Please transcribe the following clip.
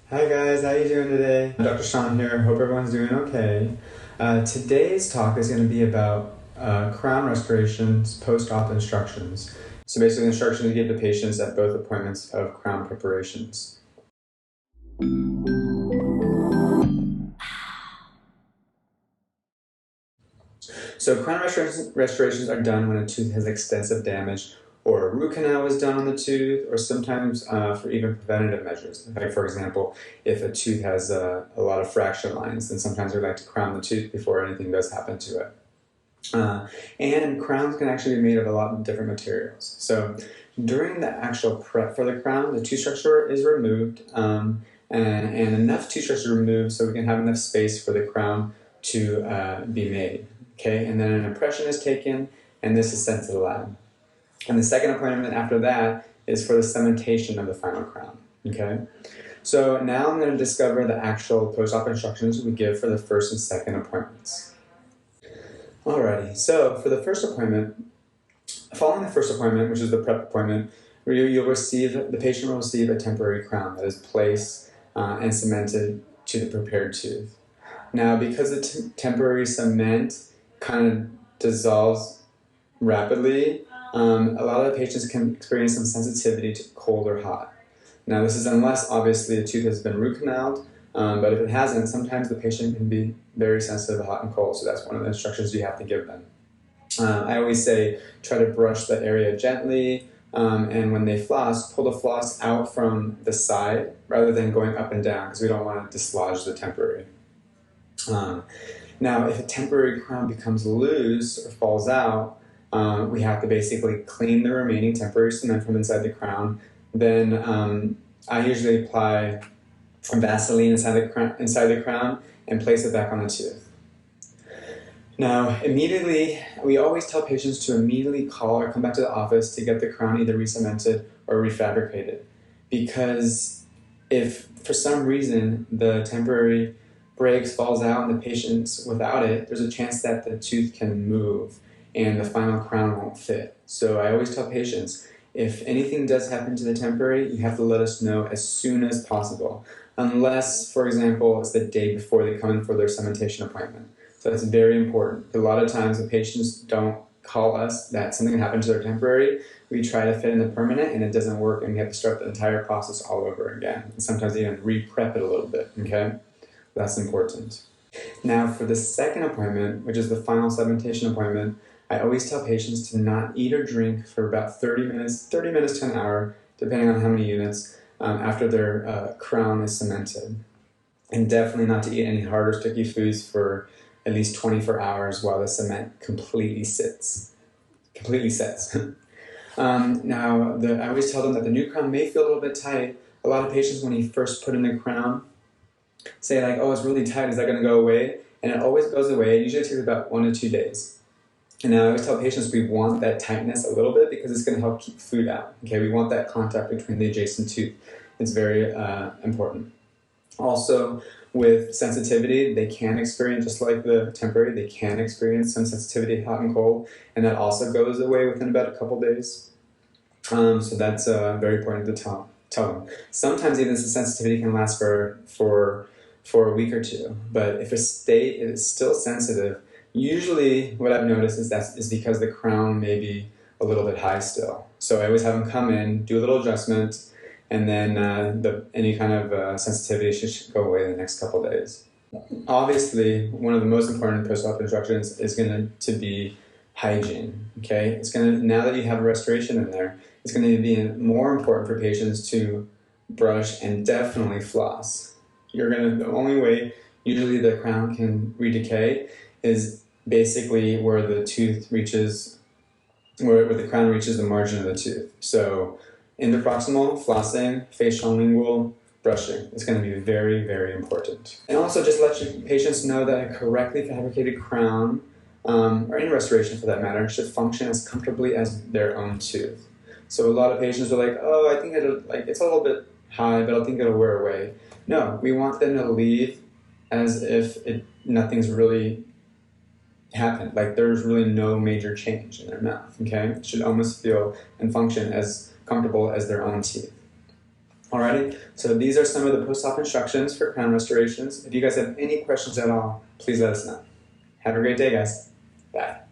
Hi guys, how you doing today? Dr. Shaun here. Hope everyone's doing okay. Today's talk is going to be about crown restorations, post-op instructions. So basically instructions to give to patients at both appointments of crown preparations. So crown restorations are done when a tooth has extensive damage or a root canal is done on the tooth, or sometimes for even preventative measures. Like for example, if a tooth has a lot of fracture lines, then sometimes we like to crown the tooth before anything does happen to it. And crowns can actually be made of a lot of different materials. So during the actual prep for the crown, the tooth structure is removed, and enough tooth structure removed so we can have enough space for the crown to be made. Okay, and then an impression is taken, and this is sent to the lab. And the second appointment after that is for the cementation of the final crown. Okay, so now I'm going to discover the actual post-op instructions we give for the first and second appointments. Alrighty, so for the first appointment, following the first appointment, which is the prep appointment, the patient will receive a temporary crown that is placed and cemented to the prepared tooth. Now, because the temporary cement kind of dissolves rapidly, a lot of patients can experience some sensitivity to cold or hot. Now, this is unless, obviously, the tooth has been root canaled, but if it hasn't, sometimes the patient can be very sensitive to hot and cold, so that's one of the instructions you have to give them. I always say try to brush the area gently, and when they floss, pull the floss out from the side rather than going up and down, because we don't want to dislodge the temporary. Now, if a temporary crown becomes loose or falls out, we have to basically clean the remaining temporary cement from inside the crown. Then I usually apply Vaseline inside the crown and place it back on the tooth. Now, we always tell patients to immediately call or come back to the office to get the crown either re-cemented or refabricated. Because if for some reason the temporary breaks, falls out, and the patient's without it, there's a chance that the tooth can move and the final crown won't fit. So I always tell patients, if anything does happen to the temporary, you have to let us know as soon as possible. Unless, for example, it's the day before they come in for their cementation appointment. So that's very important. A lot of times the patients don't call us that something happened to their temporary. We try to fit in the permanent and it doesn't work, and we have to start the entire process all over again. And sometimes even re-prep it a little bit, okay? That's important. Now for the second appointment, which is the final cementation appointment, I always tell patients to not eat or drink for about 30 minutes to an hour, depending on how many units, after their crown is cemented. And definitely not to eat any hard or sticky foods for at least 24 hours while the cement completely sets. Now, I always tell them that the new crown may feel a little bit tight. A lot of patients, when you first put in the crown, say like, oh, it's really tight, is that going to go away? And it always goes away. It usually takes about 1 to 2 days. And now I always tell patients we want that tightness a little bit because it's going to help keep food out. Okay, we want that contact between the adjacent tooth. It's very important. Also, with sensitivity, they can experience, just like the temporary, they can experience some sensitivity, hot and cold, and that also goes away within about a couple days. So that's very important to tell them. Sometimes even this sensitivity can last for a week or two, but if a state is still sensitive, usually what I've noticed is because the crown may be a little bit high still. So I always have them come in, do a little adjustment, and then any kind of sensitivity should go away in the next couple days. Obviously, one of the most important post-op instructions is going to be hygiene. Okay, it's going to, now that you have a restoration in there, it's going to be more important for patients to brush and definitely floss. The only way usually the crown can redecay is basically where the tooth reaches, where the crown reaches the margin of the tooth. So interproximal, flossing, facial lingual, brushing is going to be very, very important. And also just let your patients know that a correctly fabricated crown, or any restoration for that matter, should function as comfortably as their own tooth. So a lot of patients are like, oh, I think it's a little bit high, but I think it'll wear away. No, we want them to leave as if nothing's really happened. Like there's really no major change in their mouth, okay? It should almost feel and function as comfortable as their own teeth. Alrighty, so these are some of the post-op instructions for crown restorations. If you guys have any questions at all, please let us know. Have a great day, guys. Bye.